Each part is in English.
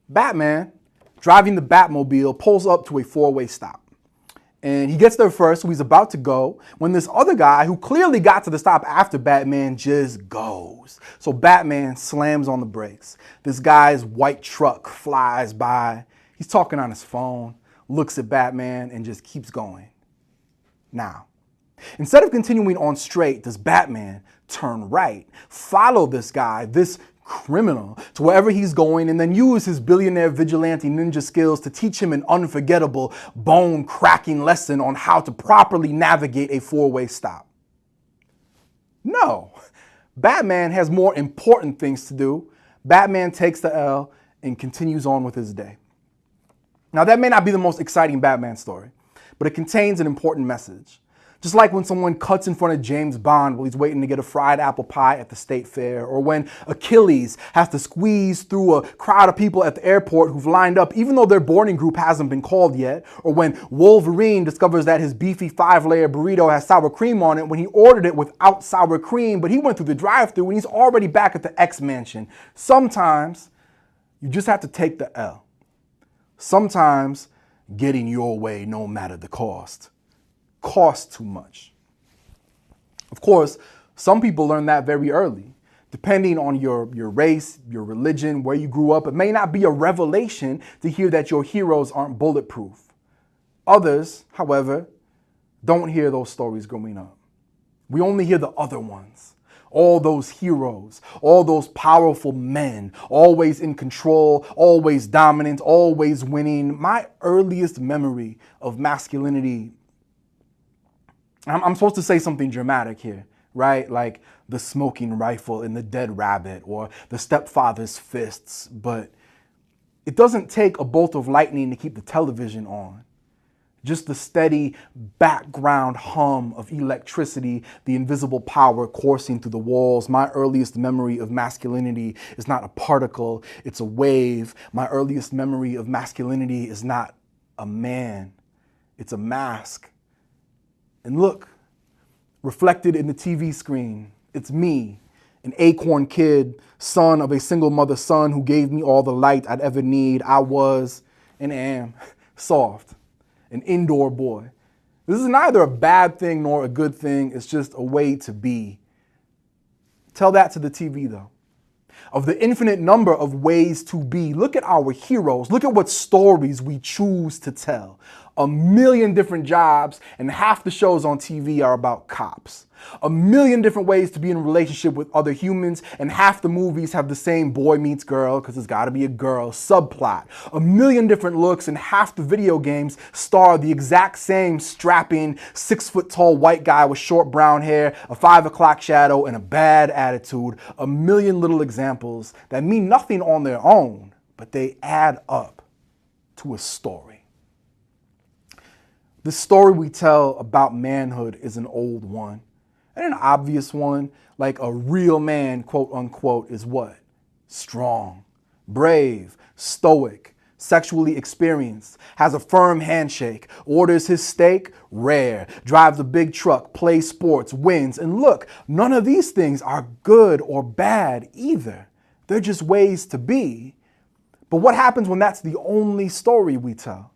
Batman, driving the Batmobile, pulls up to a four-way stop. And he gets there first, so he's about to go, when this other guy, who clearly got to the stop after Batman, just goes. So Batman slams on the brakes. This guy's white truck flies by. He's talking on his phone, looks at Batman, and just keeps going. Now, instead of continuing on straight, does Batman turn right, follow this guy, this criminal, to wherever he's going, and then use his billionaire vigilante ninja skills to teach him an unforgettable, bone-cracking lesson on how to properly navigate a four-way stop? No. Batman has more important things to do. Batman takes the L and continues on with his day. Now, that may not be the most exciting Batman story, but it contains an important message. Just like when someone cuts in front of James Bond while he's waiting to get a fried apple pie at the state fair, or when Achilles has to squeeze through a crowd of people at the airport who've lined up even though their boarding group hasn't been called yet, or when Wolverine discovers that his beefy 5-layer burrito has sour cream on it when he ordered it without sour cream, but he went through the drive-thru and he's already back at the X-Mansion. Sometimes you just have to take the L. Sometimes getting your way no matter the cost costs too much. Of course, some people learn that very early. Depending on your race, your religion, where you grew up, it may not be a revelation to hear that your heroes aren't bulletproof. Others, however, don't hear those stories growing up. We only hear the other ones. All those heroes, all those powerful men, always in control, always dominant, always winning. My earliest memory of masculinity, I'm supposed to say something dramatic here, right? Like the smoking rifle and the dead rabbit or the stepfather's fists. But it doesn't take a bolt of lightning to keep the television on. Just the steady background hum of electricity, the invisible power coursing through the walls. My earliest memory of masculinity is not a particle, it's a wave. My earliest memory of masculinity is not a man, it's a mask. And look, reflected in the TV screen, it's me, an acorn kid, son of a single mother's son who gave me all the light I'd ever need. I was and am soft, an indoor boy. This is neither a bad thing nor a good thing. It's just a way to be. Tell that to the TV, though. Of the infinite number of ways to be, look at our heroes. Look at what stories we choose to tell. 1,000,000 different jobs, and half the shows on TV are about cops. 1,000,000 different ways to be in a relationship with other humans, and half the movies have the same boy meets girl, because it's got to be a girl, subplot. 1,000,000 different looks, and half the video games star the exact same strapping, 6-foot-tall white guy with short brown hair, a 5 o'clock shadow, and a bad attitude. 1,000,000 little examples that mean nothing on their own, but they add up to a story. The story we tell about manhood is an old one, and an obvious one, like a real man, quote unquote, is what? Strong, brave, stoic, sexually experienced, has a firm handshake, orders his steak, rare, drives a big truck, plays sports, wins. And look, none of these things are good or bad either. They're just ways to be. But what happens when that's the only story we tell?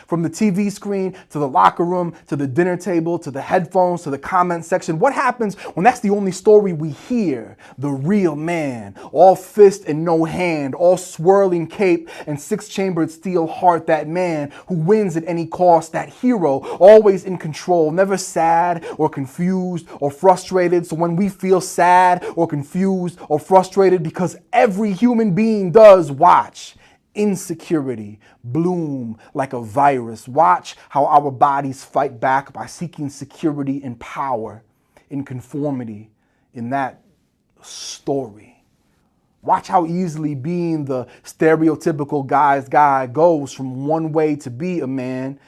From the TV screen, to the locker room, to the dinner table, to the headphones, to the comment section. What happens when that's the only story we hear? The real man, all fist and no hand, all swirling cape and 6-chambered steel heart. That man who wins at any cost. That hero, always in control, never sad or confused or frustrated. So when we feel sad or confused or frustrated, because every human being does, watch insecurity bloom like a virus. Watch how our bodies fight back by seeking security and power in conformity in that story. Watch how easily being the stereotypical guy's guy goes from one way to be a man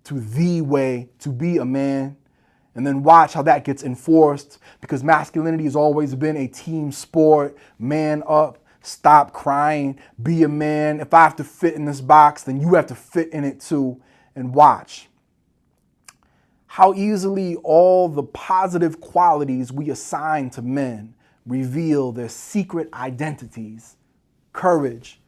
to the way to be a man. And then watch how that gets enforced, because masculinity has always been a team sport. Man up. Stop crying, be a man. If I have to fit in this box, then you have to fit in it too. And watch how easily all the positive qualities we assign to men reveal their secret identities. Courage,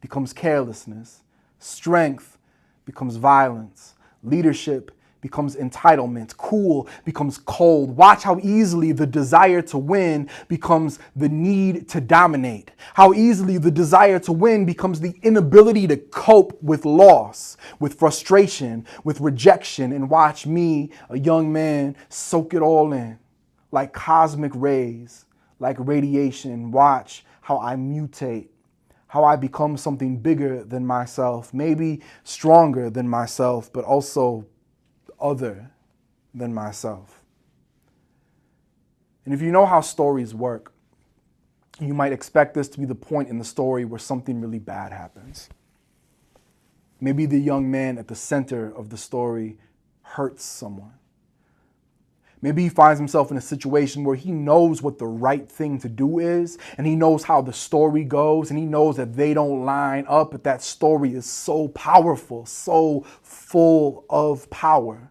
becomes carelessness. Strength becomes violence. Leadership becomes entitlement. Cool becomes cold. Watch how easily the desire to win becomes the need to dominate. How easily the desire to win becomes the inability to cope with loss, with frustration, with rejection. And watch me, a young man, soak it all in. Like cosmic rays, like radiation. Watch how I mutate, how I become something bigger than myself, maybe stronger than myself, but also other than myself. And if you know how stories work, you might expect this to be the point in the story where something really bad happens. Maybe the young man at the center of the story hurts someone. Maybe he finds himself in a situation where he knows what the right thing to do is, and he knows how the story goes, and he knows that they don't line up, but that story is so powerful, so full of power.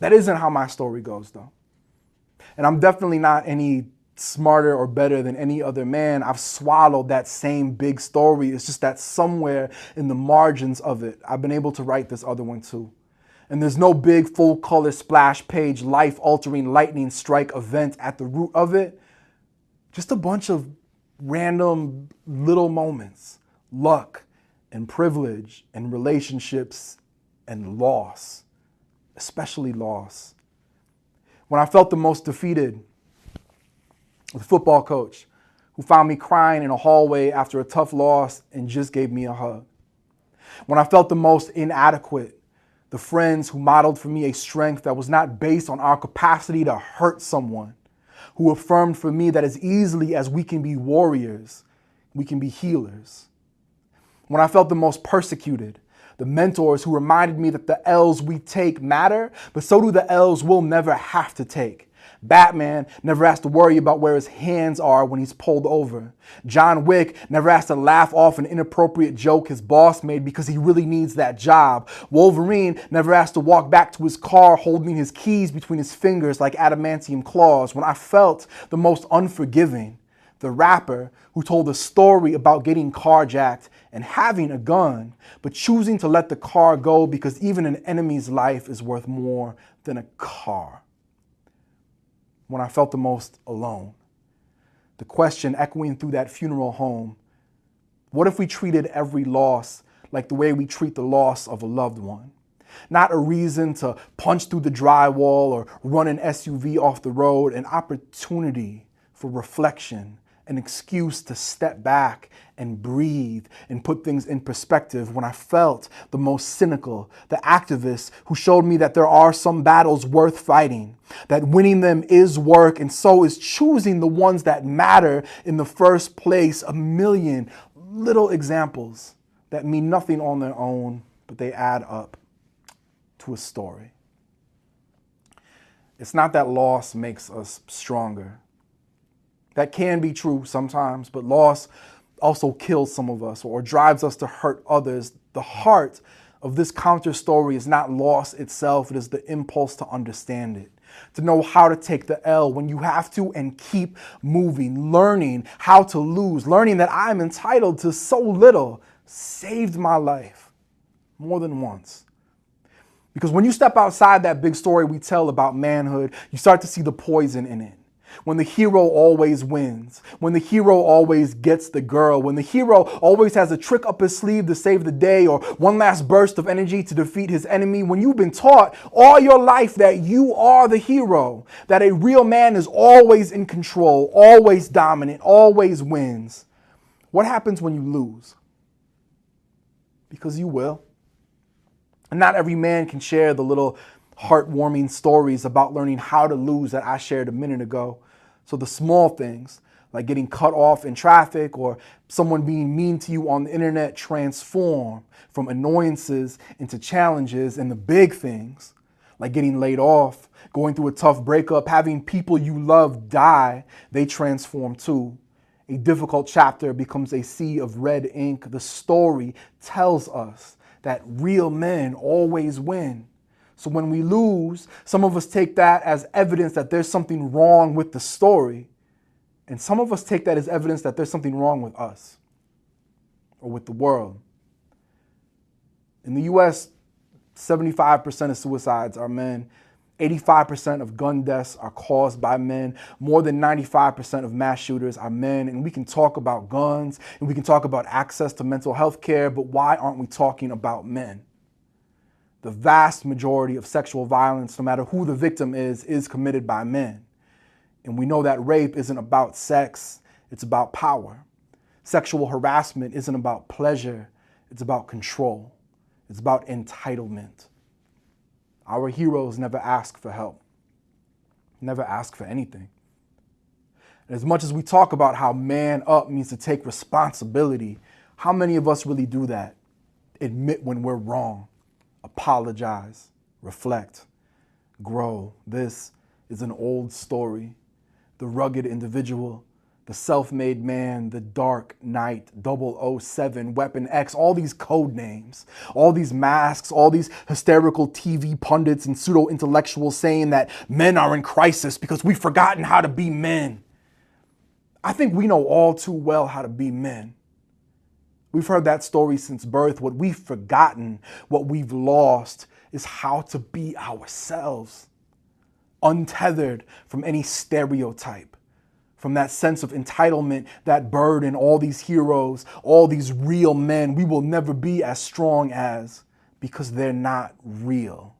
That isn't how my story goes, though. And I'm definitely not any smarter or better than any other man. I've swallowed that same big story. It's just that somewhere in the margins of it, I've been able to write this other one too. And there's no big full color splash page, life-altering lightning strike event at the root of it. Just a bunch of random little moments, luck and privilege and relationships and loss, especially loss. When I felt the most defeated, the football coach who found me crying in a hallway after a tough loss and just gave me a hug. When I felt the most inadequate, the friends who modeled for me a strength that was not based on our capacity to hurt someone, who affirmed for me that as easily as we can be warriors, we can be healers. When I felt the most persecuted, the mentors who reminded me that the L's we take matter, but so do the L's we'll never have to take. Batman never has to worry about where his hands are when he's pulled over. John Wick never has to laugh off an inappropriate joke his boss made because he really needs that job. Wolverine never has to walk back to his car holding his keys between his fingers like adamantium claws. When I felt the most unforgiving, the rapper who told a story about getting carjacked and having a gun, but choosing to let the car go because even an enemy's life is worth more than a car. When I felt the most alone, the question echoing through that funeral home, what if we treated every loss like the way we treat the loss of a loved one? Not a reason to punch through the drywall or run an SUV off the road, an opportunity for reflection, an excuse to step back and breathe and put things in perspective. When I felt the most cynical, the activist who showed me that there are some battles worth fighting, that winning them is work, and so is choosing the ones that matter in the first place. A million little examples that mean nothing on their own, but they add up to a story. It's not that loss makes us stronger. That can be true sometimes, but loss also kills some of us or drives us to hurt others. The heart of this counter story is not loss itself. It is the impulse to understand it, to know how to take the L when you have to and keep moving, learning how to lose, learning that I'm entitled to so little saved my life more than once. Because when you step outside that big story we tell about manhood, you start to see the poison in it. When the hero always wins, when the hero always gets the girl, when the hero always has a trick up his sleeve to save the day or one last burst of energy to defeat his enemy, when you've been taught all your life that you are the hero, that a real man is always in control, always dominant, always wins, what happens when you lose? Because you will. And not every man can share the little heartwarming stories about learning how to lose that I shared a minute ago. So the small things, like getting cut off in traffic or someone being mean to you on the internet, transform from annoyances into challenges. And the big things, like getting laid off, going through a tough breakup, having people you love die, they transform too. A difficult chapter becomes a sea of red ink. The story tells us that real men always win. So when we lose, some of us take that as evidence that there's something wrong with the story. And some of us take that as evidence that there's something wrong with us. or with the world. In the US, 75% of suicides are men. 85% of gun deaths are caused by men. More than 95% of mass shooters are men. And we can talk about guns and we can talk about access to mental health care, but why aren't we talking about men? The vast majority of sexual violence, no matter who the victim is committed by men. And we know that rape isn't about sex, it's about power. Sexual harassment isn't about pleasure, it's about control. It's about entitlement. Our heroes never ask for help, never ask for anything. And as much as we talk about how man up means to take responsibility, how many of us really do that? Admit when we're wrong, apologize, reflect, grow. This is an old story. The rugged individual, the self-made man, the dark knight, 007, Weapon X, all these code names, all these masks, all these hysterical TV pundits and pseudo-intellectuals saying that men are in crisis because we've forgotten how to be men. I think we know all too well how to be men. We've heard that story since birth. What we've forgotten, what we've lost, is how to be ourselves, untethered from any stereotype, from that sense of entitlement, that burden, all these heroes, all these real men we will never be as strong as because they're not real.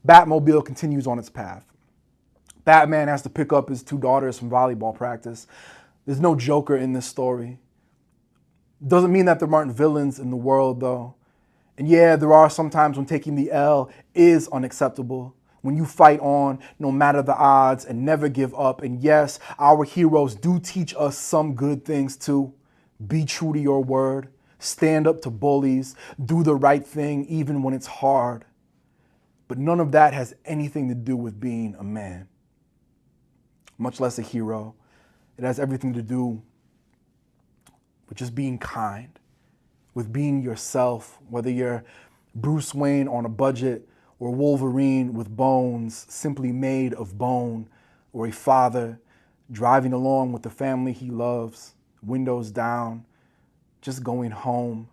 Batmobile continues on its path. Batman has to pick up his two daughters from volleyball practice. There's no Joker in this story. Doesn't mean that there aren't villains in the world, though. And yeah, there are some times when taking the L is unacceptable. When you fight on, no matter the odds, and never give up. And yes, our heroes do teach us some good things too. Be true to your word. Stand up to bullies. Do the right thing even when it's hard. But none of that has anything to do with being a man, much less a hero. It has everything to do with just being kind, with being yourself, whether you're Bruce Wayne on a budget or Wolverine with bones simply made of bone, or a father driving along with the family he loves, windows down, just going home.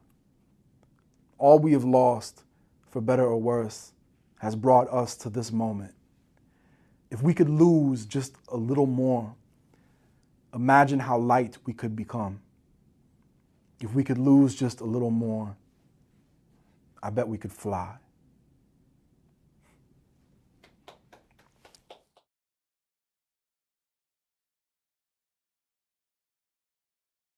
All we have lost, for better or worse, has brought us to this moment. If we could lose just a little more, imagine how light we could become. If we could lose just a little more, I bet we could fly.